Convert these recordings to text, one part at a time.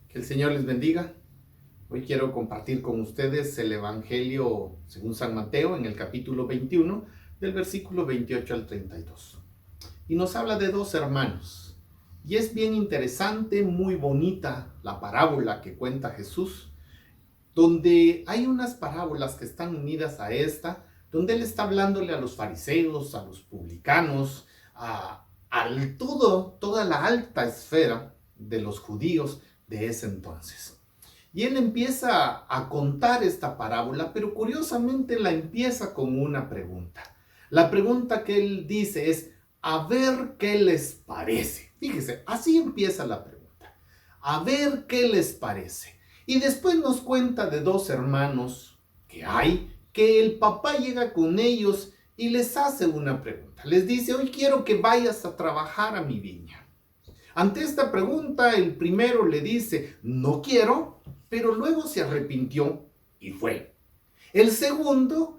Que el Señor les bendiga. Hoy quiero compartir con ustedes el Evangelio según San Mateo en el capítulo 21, del versículo 28 al 32. Y nos habla de dos hermanos. Y es bien interesante, muy bonita la parábola que cuenta Jesús, donde hay unas parábolas que están unidas a esta, donde Él está hablándole a los fariseos, a los publicanos, toda la alta esfera de los judíos de ese entonces. Y Él empieza a contar esta parábola, pero curiosamente la empieza con una pregunta. La pregunta que Él dice es, a ver qué les parece. Fíjese, así empieza la pregunta. A ver qué les parece. Y después nos cuenta de dos hermanos que hay, que el papá llega con ellos y les hace una pregunta. Les dice, hoy quiero que vayas a trabajar a mi viña. Ante esta pregunta, el primero le dice, no quiero, pero luego se arrepintió y fue. El segundo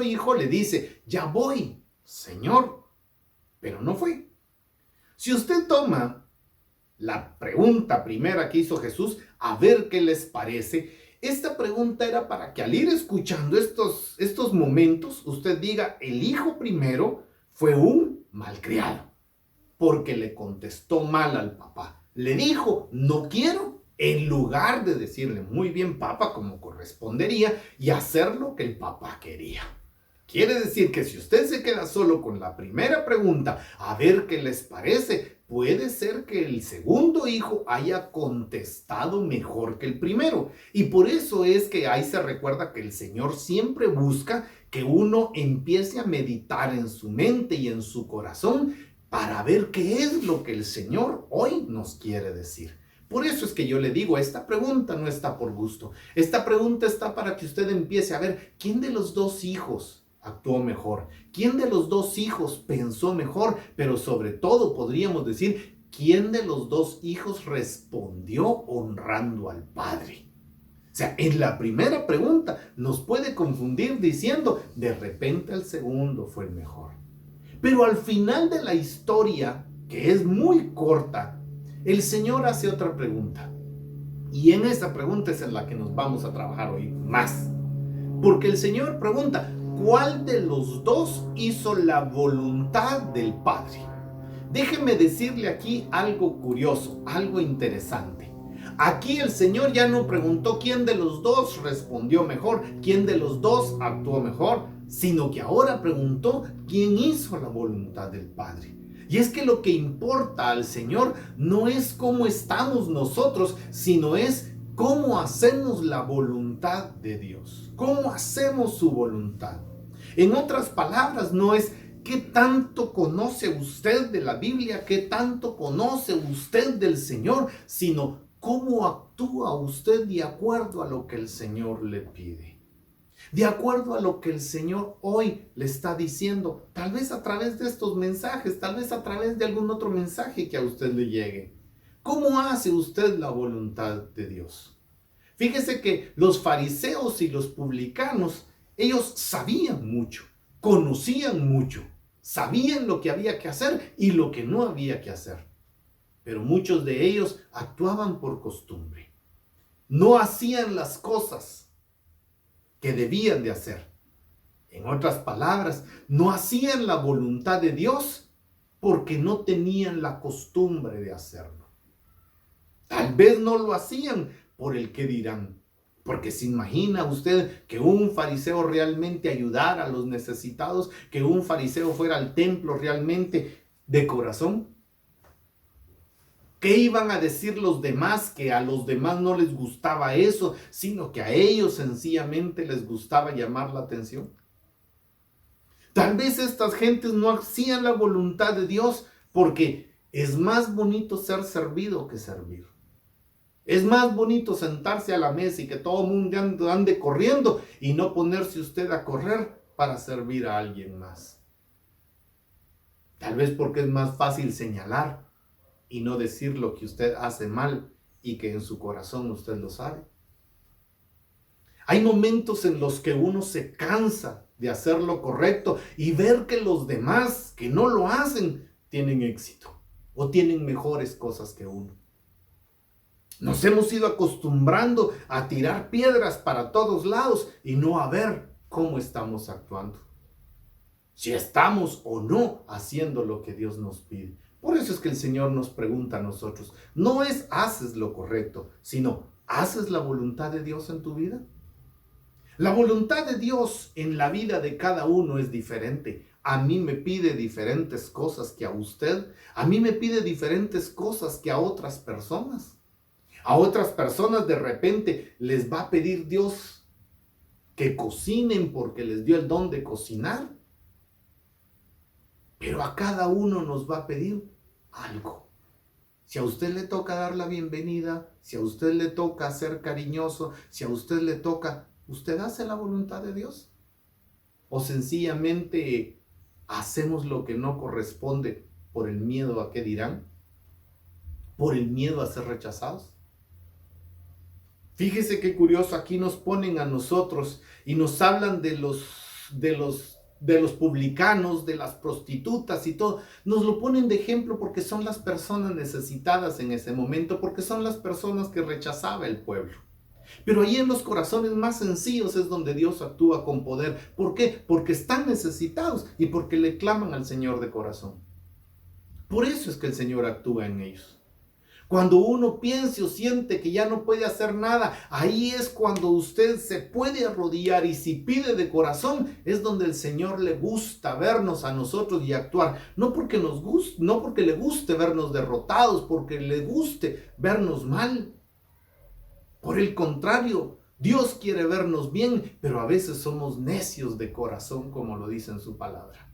hijo le dice, ya voy, Señor, pero no fue. Si usted toma la pregunta primera que hizo Jesús, a ver qué les parece, esta pregunta era para que al ir escuchando estos momentos, usted diga, el hijo primero fue un malcriado, porque le contestó mal al papá. Le dijo, no quiero, en lugar de decirle, muy bien papá, como correspondería, y hacer lo que el papá quería. Quiere decir que si usted se queda solo con la primera pregunta, a ver qué les parece, puede ser que el segundo hijo haya contestado mejor que el primero. Y por eso es que ahí se recuerda que el Señor siempre busca que uno empiece a meditar en su mente y en su corazón para ver qué es lo que el Señor hoy nos quiere decir. Por eso es que yo le digo, esta pregunta no está por gusto. Esta pregunta está para que usted empiece a ver quién de los dos hijos actuó mejor, quién de los dos hijos pensó mejor, pero sobre todo podríamos decir, quién de los dos hijos respondió honrando al Padre. O sea, en la primera pregunta nos puede confundir diciendo, de repente el segundo fue el mejor. Pero al final de la historia, que es muy corta, el Señor hace otra pregunta. Y en esa pregunta es en la que nos vamos a trabajar hoy más. Porque el Señor pregunta, ¿cuál de los dos hizo la voluntad del Padre? Déjeme decirle aquí algo curioso, algo interesante. Aquí el Señor ya no preguntó quién de los dos respondió mejor, quién de los dos actuó mejor, sino que ahora preguntó quién hizo la voluntad del Padre. Y es que lo que importa al Señor no es cómo estamos nosotros, sino es cómo hacemos la voluntad de Dios, cómo hacemos su voluntad. En otras palabras, no es qué tanto conoce usted de la Biblia, qué tanto conoce usted del Señor, sino cómo actúa usted de acuerdo a lo que el Señor le pide. De acuerdo a lo que el Señor hoy le está diciendo, tal vez a través de estos mensajes, tal vez a través de algún otro mensaje que a usted le llegue. ¿Cómo hace usted la voluntad de Dios? Fíjese que los fariseos y los publicanos, ellos sabían mucho, conocían mucho, sabían lo que había que hacer y lo que no había que hacer. Pero muchos de ellos actuaban por costumbre. No hacían las cosas que debían de hacer. En otras palabras, no hacían la voluntad de Dios porque no tenían la costumbre de hacerlo. Tal vez no lo hacían por el qué dirán. Porque se imagina usted que un fariseo realmente ayudara a los necesitados, que un fariseo fuera al templo realmente de corazón. ¿Qué iban a decir los demás? Que a los demás no les gustaba eso, sino que a ellos sencillamente les gustaba llamar la atención. Tal vez estas gentes no hacían la voluntad de Dios porque es más bonito ser servido que servir. Es más bonito sentarse a la mesa y que todo el mundo ande corriendo y no ponerse usted a correr para servir a alguien más. Tal vez porque es más fácil señalar y no decir lo que usted hace mal y que en su corazón usted lo sabe. Hay momentos en los que uno se cansa de hacer lo correcto y ver que los demás que no lo hacen tienen éxito o tienen mejores cosas que uno. Nos hemos ido acostumbrando a tirar piedras para todos lados y no a ver cómo estamos actuando. Si estamos o no haciendo lo que Dios nos pide. Por eso es que el Señor nos pregunta a nosotros, no es haces lo correcto, sino ¿haces la voluntad de Dios en tu vida? La voluntad de Dios en la vida de cada uno es diferente. A mí me pide diferentes cosas que a usted. A mí me pide diferentes cosas que a otras personas. A otras personas de repente les va a pedir Dios que cocinen porque les dio el don de cocinar. Pero a cada uno nos va a pedir algo. Si a usted le toca dar la bienvenida, si a usted le toca ser cariñoso, si a usted le toca, ¿usted hace la voluntad de Dios? ¿O sencillamente hacemos lo que no corresponde por el miedo a qué dirán? ¿Por el miedo a ser rechazados? Fíjese qué curioso, aquí nos ponen a nosotros y nos hablan de los publicanos, de las prostitutas y todo. Nos lo ponen de ejemplo porque son las personas necesitadas en ese momento, porque son las personas que rechazaba el pueblo. Pero ahí en los corazones más sencillos es donde Dios actúa con poder. ¿Por qué? Porque están necesitados y porque le claman al Señor de corazón. Por eso es que el Señor actúa en ellos. Cuando uno piense o siente que ya no puede hacer nada, ahí es cuando usted se puede arrodillar y si pide de corazón, es donde el Señor le gusta vernos a nosotros y actuar. No porque nos guste, no porque le guste vernos derrotados, porque le guste vernos mal. Por el contrario, Dios quiere vernos bien, pero a veces somos necios de corazón, como lo dice en su palabra.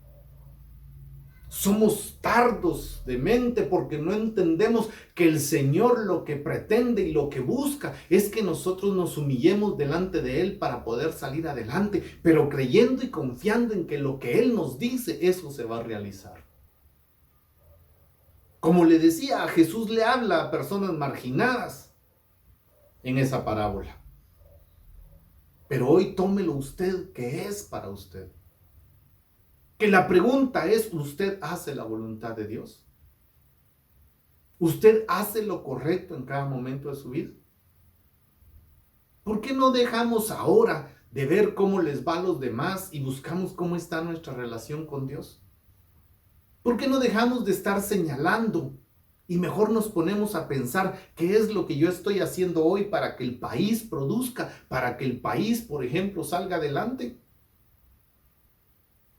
Somos tardos de mente porque no entendemos que el Señor lo que pretende y lo que busca es que nosotros nos humillemos delante de Él para poder salir adelante, pero creyendo y confiando en que lo que Él nos dice, eso se va a realizar. Como le decía, Jesús le habla a personas marginadas en esa parábola. Pero hoy tómelo usted, que es para usted. Que la pregunta es, ¿usted hace la voluntad de Dios? ¿Usted hace lo correcto en cada momento de su vida? ¿Por qué no dejamos ahora de ver cómo les va a los demás y buscamos cómo está nuestra relación con Dios? ¿Por qué no dejamos de estar señalando y mejor nos ponemos a pensar qué es lo que yo estoy haciendo hoy para que el país produzca, para que el país, por ejemplo, salga adelante?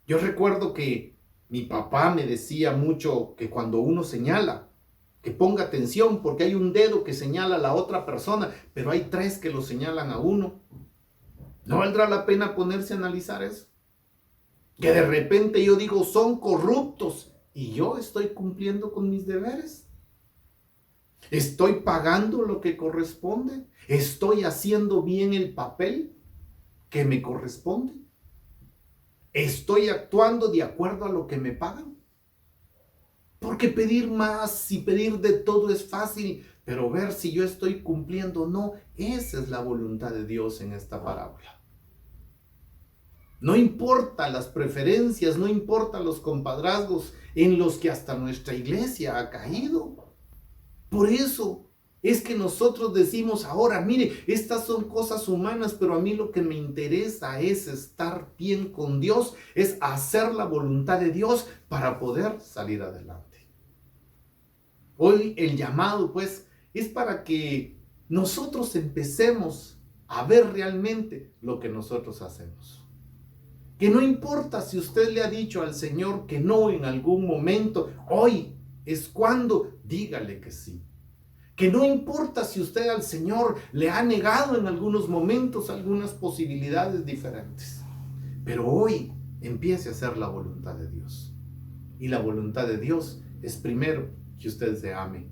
Yo recuerdo que mi papá me decía mucho que cuando uno señala, que ponga atención porque hay un dedo que señala a la otra persona, pero hay tres que lo señalan a uno. ¿No valdrá la pena ponerse a analizar eso? Que de repente yo digo, son corruptos y yo estoy cumpliendo con mis deberes. Estoy pagando lo que corresponde. Estoy haciendo bien el papel que me corresponde. ¿Estoy actuando de acuerdo a lo que me pagan? Porque pedir más y pedir de todo es fácil, pero ver si yo estoy cumpliendo o no, esa es la voluntad de Dios en esta parábola. No importa las preferencias, no importa los compadrazgos en los que hasta nuestra iglesia ha caído. Por eso es que nosotros decimos ahora, mire, estas son cosas humanas, pero a mí lo que me interesa es estar bien con Dios, es hacer la voluntad de Dios para poder salir adelante. Hoy el llamado, pues, es para que nosotros empecemos a ver realmente lo que nosotros hacemos. Que no importa si usted le ha dicho al Señor que no en algún momento, hoy es cuando, dígale que sí. Que no importa si usted al Señor le ha negado en algunos momentos algunas posibilidades diferentes. Pero hoy empiece a hacer la voluntad de Dios. Y la voluntad de Dios es primero que usted se ame,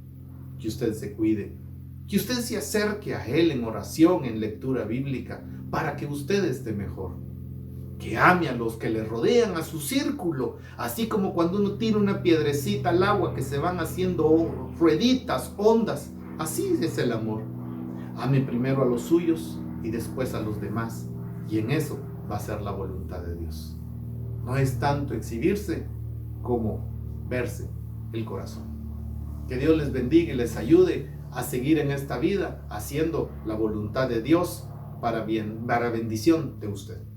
que usted se cuide, que usted se acerque a Él en oración, en lectura bíblica, para que usted esté mejor. Que ame a los que le rodean, a su círculo, así como cuando uno tira una piedrecita al agua que se van haciendo rueditas, ondas. Así es el amor. Ame primero a los suyos y después a los demás. Y en eso va a ser la voluntad de Dios. No es tanto exhibirse como verse el corazón. Que Dios les bendiga y les ayude a seguir en esta vida haciendo la voluntad de Dios para bendición de usted.